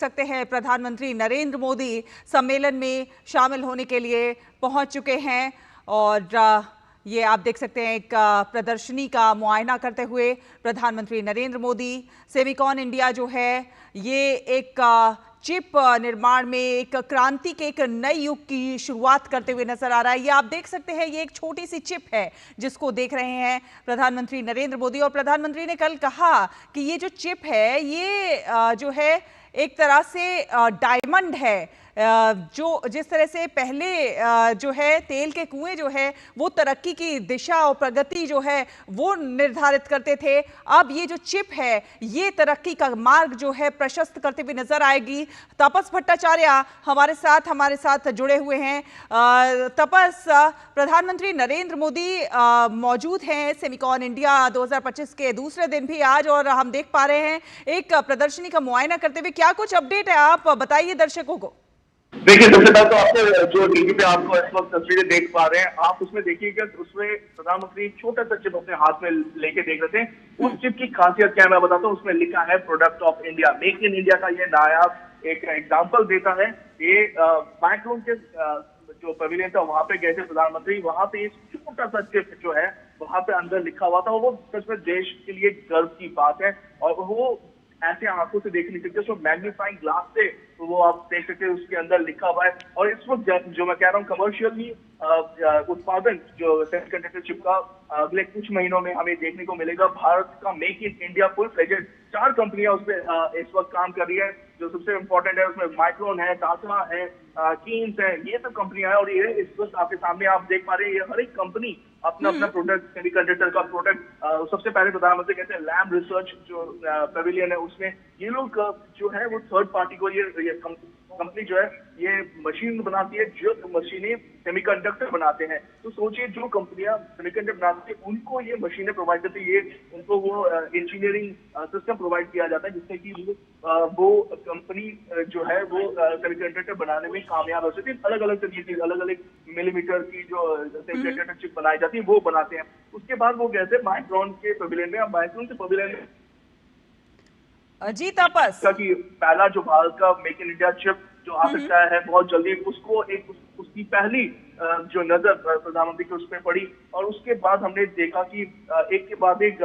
सकते हैं प्रधानमंत्री नरेंद्र मोदी सम्मेलन में शामिल होने के लिए पहुंच चुके हैं और ये आप देख सकते हैं एक प्रदर्शनी का मुआयना करते हुए प्रधानमंत्री नरेंद्र मोदी। सेमिकॉन इंडिया जो है ये एक चिप निर्माण में एक क्रांति के एक नए युग की शुरुआत करते हुए नजर आ रहा है। ये आप देख सकते हैं ये एक छोटी सी चिप है जिसको देख रहे हैं प्रधानमंत्री नरेंद्र मोदी। और प्रधानमंत्री ने कल कहा कि ये जो चिप है ये जो है एक तरह से डायमंड है। जो जिस तरह से पहले जो है तेल के कुएं जो है वो तरक्की की दिशा और प्रगति जो है वो निर्धारित करते थे, अब ये जो चिप है ये तरक्की का मार्ग जो है प्रशस्त करते हुए नजर आएगी। तपस भट्टाचार्य हमारे साथ जुड़े हुए हैं। तपस, प्रधानमंत्री नरेंद्र मोदी मौजूद हैं सेमिकॉन इंडिया 2025 के दूसरे दिन भी आज, और हम देख पा रहे हैं एक प्रदर्शनी का मुआयना करते हुए। क्या कुछ अपडेट है, आप बताइए दर्शकों को। देखिए, सबसे पहले तो आपको जो टीवी पे आपको इस वक्त तस्वीरें देख पा रहे हैं, आप उसमें देखिएगा उसमें प्रधानमंत्री छोटा सा चिप अपने हाथ में लेके देख रहे थे। उस चिप की खासियत क्या है मैं बताता हूँ। उसमें लिखा है product of India, make in India का ये नायाब एक एग्जाम्पल देता है। ये माइक्रोन के जो पवेलियन था वहां पे गए थे प्रधानमंत्री, वहां पे एक छोटा सा चिप जो है वहां पे अंदर लिखा हुआ था। वो सच में देश के लिए गर्व की बात है और वो ऐसे आंखों से देख नहीं सकते, उसको मैग्नीफाइंग ग्लास से तो वो आप देख सकते हैं उसके अंदर लिखा हुआ है। और इस वक्त जो मैं कह रहा हूँ कमर्शियली उत्पादन जो सेमीकंडक्टर चिप का अगले कुछ महीनों में हमें देखने को मिलेगा। भारत का make in India full fledged 4 कंपनियां उसमें इस वक्त काम कर रही है। जो सबसे इंपॉर्टेंट है उसमें माइक्रोन है, टाटा है, कीन्स है, ये सब कंपनियां हैं। और ये इस वक्त आपके सामने आप देख पा रहे हैं, ये हर एक कंपनी अपना अपना प्रोडक्ट, सेमीकंडक्टर का प्रोडक्ट सबसे पहले प्रधानमंत्री कहते हैं लैब रिसर्च जो पेविलियन है उसमें ये लोग जो है वो थर्ड पार्टी को ये कंपनी जो है ये मशीन बनाती है, जो मशीनें सेमीकंडक्टर बनाते हैं। तो सोचिए जो कंपनियां सेमीकंडक्टर बनाती है उनको ये मशीनें प्रोवाइड करती है, ये उनको वो इंजीनियरिंग सिस्टम प्रोवाइड किया जाता है जिससे कि वो कंपनी जो है वो सेमीकंडक्टर बनाने में कामयाब हो सकती है। अलग अलग तरीके की अलग अलग मिलीमीटर की जो सेमीकंडक्टर चिप बनाई जाती है वो बनाते हैं। उसके बाद वो गए थे माइक्रोन के पेविलियन में। अब माइक्रोन के पेविलियन में जी तपस कि पहला जो भारत का मेक इन इंडिया चिप जो आ सकता है बहुत जल्दी, उसको एक उसकी पहली जो नजर प्रधानमंत्री की उस पर पड़ी। और उसके बाद हमने देखा कि एक के बाद एक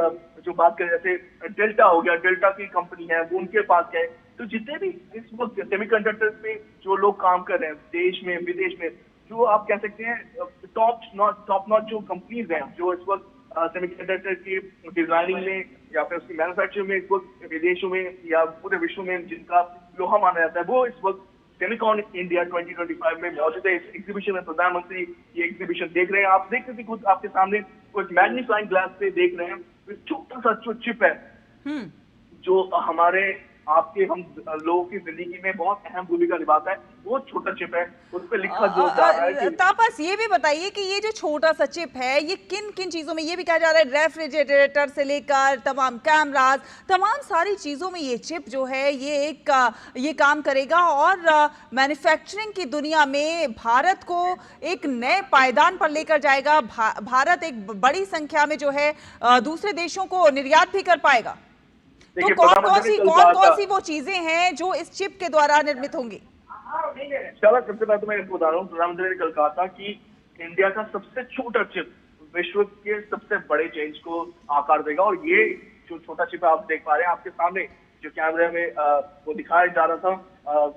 जो बात करें जैसे डेल्टा हो गया, डेल्टा की कंपनी है वो उनके पास गए। तो जितने भी इस वक्त सेमीकंडक्टर पे जो लोग काम कर रहे हैं देश में विदेश में, जो आप कह सकते हैं टॉप नॉट जो कंपनीज हैं जो इस वक्त सेमीकंडक्टर की डिजाइनिंग में या फिर उसकी मैन्युफैक्चरिंग में इस वक्त विदेशों में या पूरे विश्व में जिनका लोहा माना जाता है, वो इस वक्त सेमिकॉन इंडिया 2025 में मौजूद है। इस एग्जीबिशन में प्रधानमंत्री ये एग्जीबिशन देख रहे हैं। आप देख सकते खुद आपके सामने कुछ मैग्नीफाइंग ग्लास से देख रहे हैं। छोटा सा जो चिप है जो हमारे आपके हम लोगों की जिंदगी में बहुत अहम भूमिका निभाता है, वो छोटा चिप है, उस पर लिखा जो जा रहा है कि तापस ये भी बताइए कि ये जो छोटा सा चिप है ये किन किन चीजों में, ये भी कहा जा रहा है रेफ्रिजरेटर से लेकर तमाम कैमरास, तमाम सारी चीजों में ये चिप जो है ये काम करेगा और मैन्युफैक्चरिंग की दुनिया में भारत को एक नए पायदान पर लेकर जाएगा। भारत एक बड़ी संख्या में जो है दूसरे देशों को निर्यात भी कर पाएगा। तो कौन सी वो चीजें हैं जो इस चिप के द्वारा निर्मित होंगी? चलो सबसे पहले तो मैं आपको बता रहा हूँ, प्रधानमंत्री ने कल कहा था कि इंडिया का सबसे छोटा चिप विश्व के सबसे बड़े चेंज को आकार देगा। और ये जो छोटा चिप आप देख पा रहे हैं आपके सामने जो कैमरे में वो दिखाया जा रहा था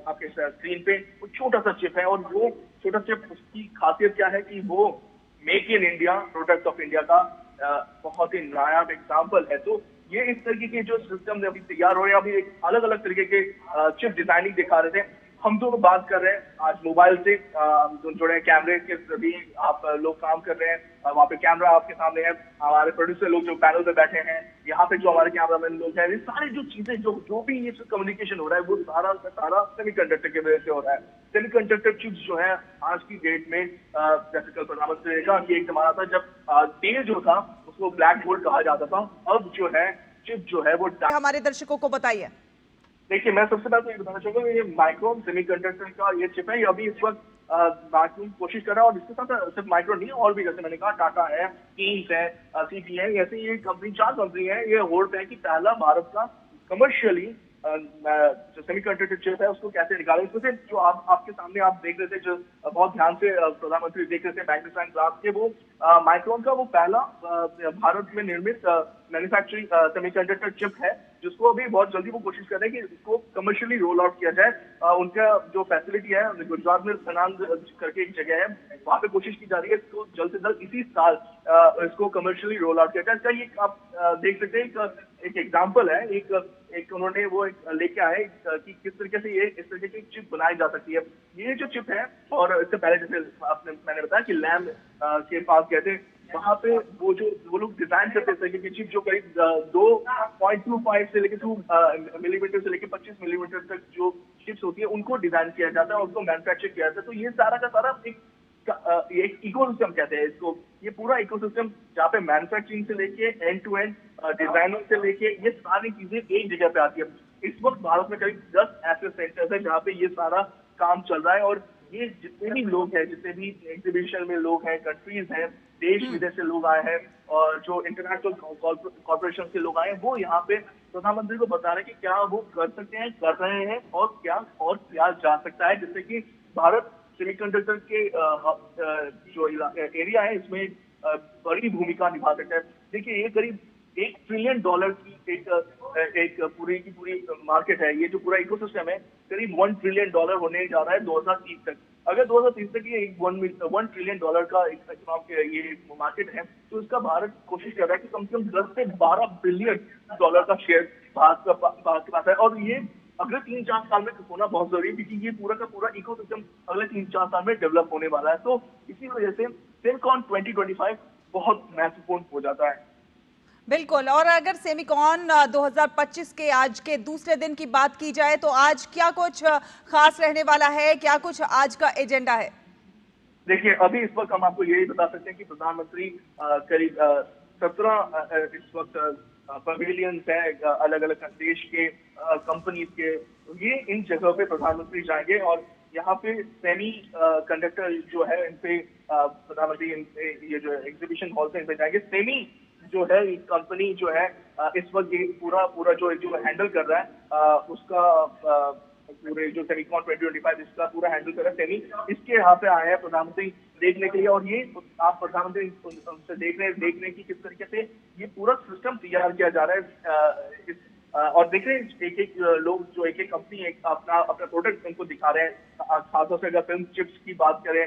आपके स्क्रीन पे, वो छोटा सा चिप है। और वो छोटा चिप उसकी खासियत क्या है कि वो make in India product of India का बहुत ही नायाब एग्जाम्पल है। तो ये इस तरीके के जो सिस्टम अभी तैयार हो रहे हैं, अभी एक अलग अलग तरीके के चिप डिजाइनिंग दिखा रहे थे। हम दोनों बात कर रहे हैं आज मोबाइल से, जुड़े हैं कैमरे के भी आप लोग काम कर रहे हैं। वहाँ पे कैमरा आपके सामने है, हमारे प्रोड्यूसर लोग जो पैनल पे बैठे हैं, यहाँ पे जो हमारे कैमरामैन लोग हैं, ये सारी जो चीजें जो भी ये कम्युनिकेशन हो रहा है वो सारा सेमीकंडक्टर की वजह से हो रहा है। सेमीकंडक्टर चिप्स जो है आज की डेट में जैसे कल प्रधानमंत्री ने कहा कि एक जमाना था जब तेल जो था उसको ब्लैक होल कहा जाता था, अब जो है चिप जो है वो हमारे दर्शकों को बताइए। देखिए, मैं सबसे पहले तो ये बताना चाहूंगा ये माइक्रोन सेमीकंडक्टर का ये चिप है, ये अभी इस वक्त माइक्रोन कोशिश कर रहा है। और इसके साथ सिर्फ माइक्रोन नहीं और भी, जैसे मैंने कहा टाटा है, कीन्स है, सीटी है, ऐसे ये कंपनी 4 कंपनी है। ये होल्ड है कि पहला भारत का कमर्शियली जो सेमीकंडक्टर चिप है उसको कैसे निकालें। इसमें से जो आपके सामने आप देख रहे थे, जो बहुत ध्यान से प्रधानमंत्री देख रहे थे मैग्नीफाइंग ग्लास के, वो माइक्रोन का वो पहला भारत में निर्मित मैन्युफैक्चरिंग सेमीकंडक्टर चिप है, जिसको अभी बहुत जल्दी वो कोशिश कर रहे हैं कि इसको कमर्शियली रोल आउट किया जाए। उनका जो फैसिलिटी है गुजरात में सनांद करके एक जगह है, वहां पे कोशिश की जा रही है इसको जल्द से जल्द इसी साल इसको कमर्शियली रोल आउट किया जाए। इसका ये आप देख सकते हैं, एक एग्जाम्पल है, एक उन्होंने वो लेके आए कि किस तरीके से ये इस तरीके की चिप बनाई जा सकती है। ये जो चिप है, और इससे पहले जैसे मैंने बताया कि लैब के पास गए थे, वहां पे वो लोग डिजाइन करते थे कि चिप जो करीब 2.25 से लेकर 2 मिलीमीटर से लेकर 25 मिलीमीटर तक जो चिप्स होती है उनको डिजाइन किया जाता है और उसको मैन्युफैक्चर किया जाता है। तो ये सारा का सारा एक इकोसिस्टम कहते हैं इसको, ये पूरा इकोसिस्टम जहाँ पे मैन्युफैक्चरिंग से लेके एंड टू एंड डिजाइनिंग से लेके ये सारी चीजें एक जगह पे आती है। इस वक्त भारत में करीब 10 ऐसे सेंटर्स है जहाँ पे ये सारा काम चल रहा है, और ये जितने भी लोग हैं, जितने भी एग्जीबिशन में लोग हैं, कंट्रीज हैं, देश विदेश से लोग आए हैं, और जो इंटरनेशनल कॉर्पोरेशन के लोग आए हैं, वो यहाँ पे प्रधानमंत्री को बता रहे हैं कि क्या वो कर सकते हैं, कर रहे हैं, और क्या जा सकता है, जिससे कि भारत सेमीकंडक्टर के जो एरिया है इसमें बड़ी भूमिका निभा सकता है। देखिए, ये करीब $1 ट्रिलियन की एक पूरी की पूरी मार्केट है। ये जो पूरा इकोसिस्टम है करीब $1 ट्रिलियन होने जा रहा है 2030 तक। अगर 2030 तक ये $1 ट्रिलियन का ये मार्केट है, तो इसका भारत कोशिश कर रहा है कि कम से कम 10 से 12 बिलियन डॉलर का शेयर भारत के पास है। और ये अगले 3-4 साल में होना बहुत जरूरी है, क्योंकि ये पूरा का पूरा इकोसिस्टम अगले 3-4 साल में डेवलप होने वाला है। तो इसी वजह से सेमिकॉन 2025 बहुत महत्वपूर्ण हो जाता है। बिल्कुल। और अगर सेमिकॉन 2025 के आज के दूसरे दिन की बात की जाए, तो आज क्या कुछ खास रहने वाला है, क्या कुछ आज का एजेंडा है? देखिए, अभी इस वक्त हम आपको यही बता सकते हैं कि प्रधानमंत्री करीब 17 इस वक्त पवेलियंस है अलग अलग देश के कंपनीज के, ये इन जगहों पे प्रधानमंत्री जाएंगे, और यहाँ पे सेमी कंडक्टर जो है इन पे प्रधानमंत्री ये जो एग्जीबिशन हॉल से इन पे जाएंगे। सेमी जो है कंपनी जो है इस वक्त ये पूरा जो हैंडल कर रहा है उसका पूरे जो सेमिकॉन 2025 इसका पूरा हैंडल कर रहा है सेमी, इसके यहाँ पे आए हैं प्रधानमंत्री देखने के लिए। और ये आप प्रधानमंत्री उनसे देखने की किस तरीके से ये पूरा सिस्टम तैयार किया जा रहा है। और देख रहे हैं एक लोग जो एक कंपनी अपना प्रोडक्ट उनको दिखा रहे हैं। खासतौर से अगर फिल्म चिप्स की बात करें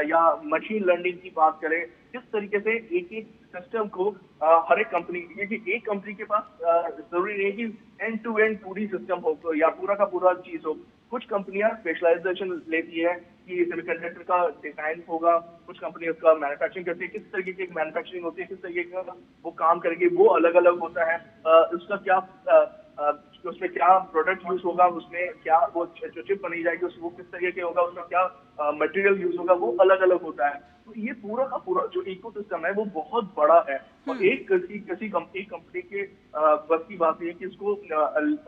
या मशीन लर्निंग की बात करें, किस तरीके से एक सिस्टम को हर एक कंपनी, क्योंकि एक कंपनी के पास जरूरी नहीं कि एंड टू एंड पूरी सिस्टम हो या पूरा का पूरा चीज हो। कुछ कंपनियां स्पेशलाइजेशन लेती है कि सेमीकंडक्टर का डिजाइन होगा, कुछ कंपनी उसका मैन्युफैक्चरिंग करती है, किस तरीके की मैन्युफैक्चरिंग होती है, किस तरीके का वो काम करेगी, वो अलग अलग होता है। उसका क्या उसमें क्या प्रोडक्ट यूज होगा, उसमें क्या वो जो चिप बनी जाएगी वो किस तरीके के होगा, उसमें क्या मटेरियल यूज होगा, वो अलग अलग होता है। तो ये पूरा का पूरा जो इकोसिस्टम है वो बहुत बड़ा है, और एक कंपनी के बस की बात है कि इसको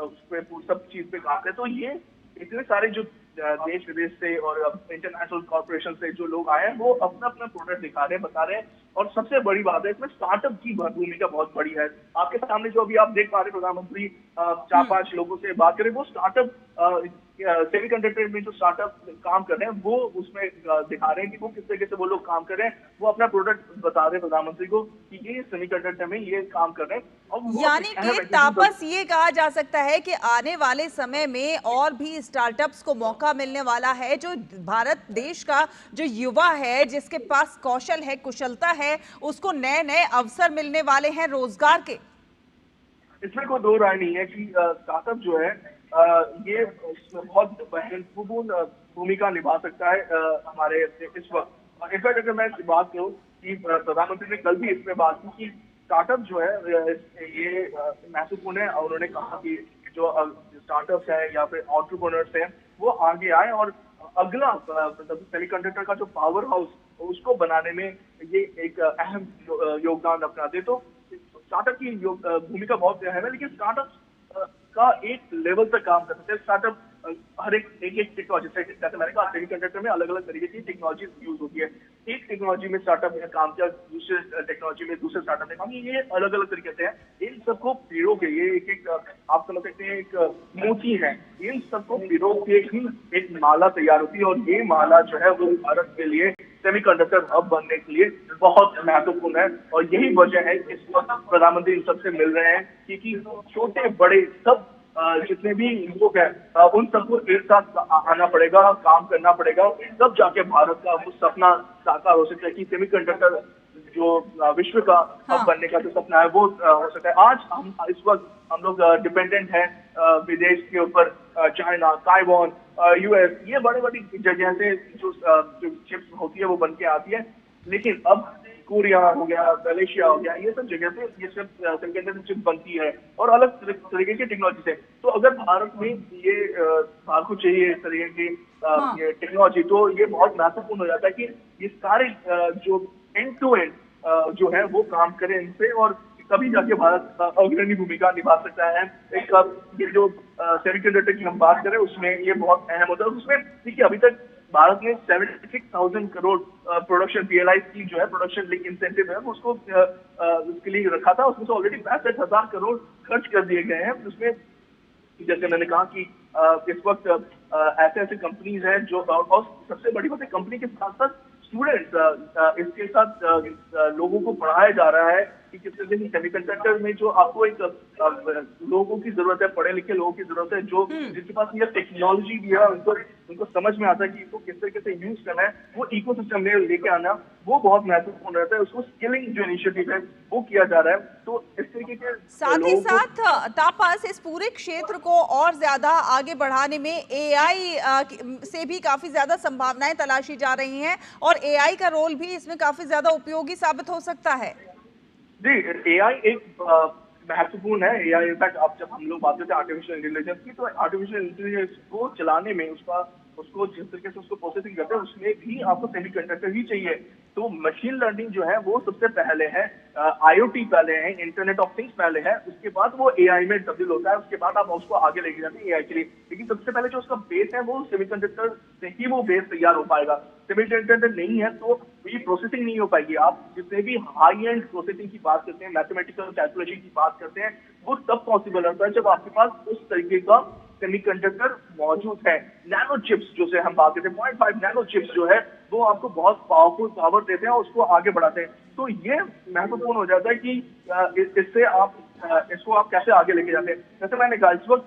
उस पे सब चीज पे काम करे। तो ये इतने सारे जो देश विदेश से और इंटरनेशनल कॉर्पोरेशन से जो लोग आए हैं, वो अपना अपना प्रोडक्ट दिखा रहे हैं, बता रहे हैं। और सबसे बड़ी बात है इसमें स्टार्टअप की भूमिका बहुत बड़ी है। आपके सामने जो अभी आप देख पा रहे प्रधानमंत्री 4-5 लोगों से बात करें, वो स्टार्टअप सेमीकंडक्टर में जो स्टार्टअप काम कर रहे हैं वो उसमें दिखा रहे हैं कि वो किस तरीके से वो लोग काम कर रहे हैं। वो अपना प्रोडक्ट बता रहे हैं प्रधानमंत्री को कि ये सेमीकंडक्टर में ये काम कर रहे हैं। और यानी कि तापस ये कहा जा सकता है कि आने वाले समय में और भी स्टार्टअप्स को मौका मिलने वाला है। जो भारत देश का जो युवा है, जिसके पास कौशल है, कुशलता है, उसको नए नए अवसर मिलने वाले हैं रोजगार के। इसमें कोई दो राय नहीं है कि स्टार्टअप जो है ये बहुत महत्वपूर्ण भूमिका निभा सकता है हमारे इस वक्त। इनफैक्ट अगर मैं बात करूँ कि प्रधानमंत्री ने कल भी इसमें बात की कि स्टार्टअप जो है ये महत्वपूर्ण है, और उन्होंने कहा कि जो स्टार्टअप्स है या फिर एंटरप्रेन्योर्स हैं वो आगे आए और अगला सेमीकंडक्टर का जो पावर हाउस उसको बनाने में ये एक अहम योगदान अपना दे। तो स्टार्टअप की भूमिका बहुत अहम है, लेकिन स्टार्टअप का एक लेवल तक काम कर सकते हैं। स्टार्टअप हर एक टेक्नोलॉजी, जैसे मैंने कहा सेमीकंडक्टर में अलग अलग तरीके की टेक्नोलॉजी यूज होती है। एक टेक्नोलॉजी में स्टार्टअप ने काम किया, दूसरे टेक्नोलॉजी में दूसरे स्टार्टअप ने काम किया, ये अलग अलग तरीके से है। इन सबको पिरो के ये एक एक आप समझ सकते हैं एक मोती है, इन सबको पिरो के ही एक माला तैयार होती है, और ये माला जो है वो भारत के लिए सेमीकंडक्टर हब बनने के लिए बहुत महत्वपूर्ण है। और यही वजह है कि इस वक्त प्रधानमंत्री इन सबसे मिल रहे हैं, क्योंकि छोटे बड़े सब जितने भी लोग हैं उन सबको एक साथ आना पड़ेगा, काम करना पड़ेगा, तब जाके भारत का वो सपना साकार हो सकता है कि सेमीकंडक्टर जो विश्व का हब बनने का जो सपना है वो हो सकता है। आज हम इस वक्त हम लोग डिपेंडेंट हैं विदेश के ऊपर, चाइना, ताइवान, यूएस, ये बड़ी बड़ी जगह से जो चिप्स होती है वो बन के आती है, लेकिन अब कोरिया हो गया, मलेशिया हो गया, ये सब जगह से ये सब सेमीकंडक्टर चिप बनती है और अलग तरीके की टेक्नोलॉजी से। तो अगर भारत में ये भारत को चाहिए इस तरीके की ये टेक्नोलॉजी, तो ये बहुत महत्वपूर्ण हो जाता है कि ये सारे जो एंड टू एंड जो है वो काम करें इनसे, और तभी जाके भारत अग्रणी भूमिका निभा सकता है। एक ये जो सेमीकंडक्टर की हम बात करें उसमें ये बहुत अहम होता है। उसमें देखिए अभी तक भारत ने 76,000 करोड़ प्रोडक्शन पीएलआई की जो है प्रोडक्शन लिंक इंसेंटिव है उसको उसके लिए रखा था, उसमें से ऑलरेडी 65,000 करोड़ खर्च कर दिए गए हैं। उसमें जैसे मैंने कहा कि इस वक्त ऐसे ऐसे कंपनीज हैं जो, और सबसे बड़ी बात है कंपनी के साथ साथ स्टूडेंट्स इसके साथ लोगों को पढ़ाया जा रहा है कि किस तरह से सेमीकंडक्टर में जो आपको एक लोगों की जरूरत है, पढ़े लिखे लोगों की जरूरत है, जो जिनके पास ये टेक्नोलॉजी भी है, उनको समझ में आता है कि इसको किस तरीके से यूज करना है, वो इकोसिस्टम में लेके आना वो बहुत महत्वपूर्ण रहता है। उसको स्किलिंग जो इनिशिएटिव है वो किया जा रहा है। तो इस तरीके के साथ ही साथ तापस इस पूरे क्षेत्र को और ज्यादा आगे बढ़ाने में एआई से भी काफी ज्यादा संभावनाएं तलाशी जा रही हैं, और एआई का रोल भी इसमें काफी ज्यादा उपयोगी साबित हो सकता है। जी, एआई एक महत्वपूर्ण है। एआई इनफैक्ट आप जब हम लोग बात करते हैं आर्टिफिशियल इंटेलिजेंस की, तो आर्टिफिशियल इंटेलिजेंस को चलाने में उसको जिस तरीके से उसको प्रोसेसिंग करते हैं उसमें भी आपको सेमीकंडक्टर ही चाहिए। तो मशीन लर्निंग जो है वो सबसे पहले है, आईओटी पहले है, इंटरनेट ऑफ थिंग्स पहले है, उसके बाद वो एआई में तब्दील होता है, उसके बाद आप उसको आगे लेके जाते हैं एआई के लिए। लेकिन सबसे पहले जो उसका बेस है वो सेमीकंडक्टर से ही वो बेस तैयार हो पाएगा। सेमीकंडक्टर नहीं है तो ये प्रोसेसिंग नहीं हो पाएगी। आप जितने भी हाई एंड प्रोसेसिंग की बात करते हैं, मैथमेटिकल कैलकुलेशन की बात करते हैं, वो तब पॉसिबल होता है जब आपके पास उस तरीके का सेमीकंडक्टर मौजूद है। नैनो चिप्स जो से हम बात करते हैं, 0.5 नैनो चिप्स जो है वो आपको बहुत पावरफुल पावर देते हैं और उसको आगे बढ़ाते हैं। तो ये महत्वपूर्ण हो जाता है कि इससे आप इसको आप कैसे आगे लेके जाते हैं। जैसे मैंने कहा इस वक्त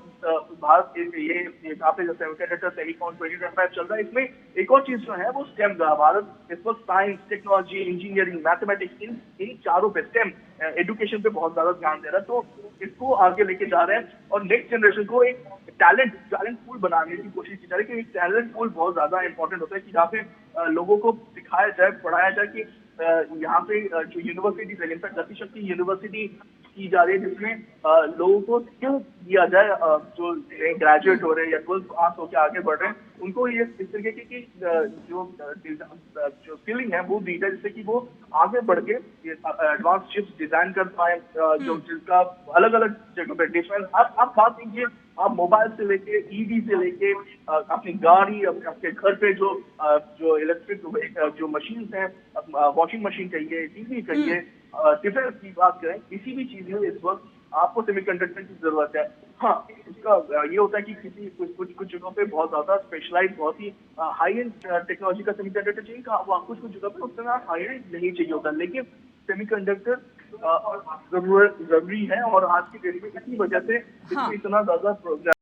भारत ये आपने जैसे सेमीकंडक्टर सेमीकॉन 2025 चल रहा है, इसमें एक और चीज जो है वो स्टेम का। भारत इस वक्त साइंस, टेक्नोलॉजी, इंजीनियरिंग, मैथमेटिक्स इन चारों पे स्टेम एजुकेशन पे बहुत ज्यादा ध्यान दे रहा है। तो इसको आगे लेके जा रहे हैं और नेक्स्ट जनरेशन को एक टैलेंट पूल बनाने की कोशिश की जा रही है कि टैलेंट पूल बहुत ज्यादा इंपॉर्टेंट होता है कि जहाँ पे लोगों को सिखाया जाए, पढ़ाया जाए कि यहाँ पे जो यूनिवर्सिटी है, इनफैक्ट गतिशक्ति यूनिवर्सिटी की जा रही है जिसमें लोगों को स्किल दिया जाए, जो ग्रेजुएट हो रहे हैं या 12th पास होकर आगे बढ़ रहे हैं उनको ये इस तरीके की जो स्किलिंग है वो दी जाए, जिससे कि वो आगे बढ़ के एडवांस चिप्स डिजाइन कर पाए, जो जिसका अलग अलग जगह पे डिफरेंस। आप बात कीजिए, आप मोबाइल से लेके ईवी से लेके अपनी गाड़ी, आपके घर पे जो इलेक्ट्रिक जो मशीन है, वॉशिंग मशीन कहिए, टीवी कहिए, डिफरेंस की बात करें, किसी भी चीज में इस वक्त आपको सेमीकंडक्टर की जरूरत है। हाँ, इसका ये होता है कि कुछ जगहों पे बहुत ज्यादा स्पेशलाइज, बहुत ही हाई एंड टेक्नोलॉजी का सेमीकंडक्टर चाहिए, कुछ जगह पे उतना हाई एंड नहीं चाहिए होता, लेकिन सेमीकंडक्टर जरूरी है। और आज की डेट में इसी वजह से इसमें इतना ज्यादा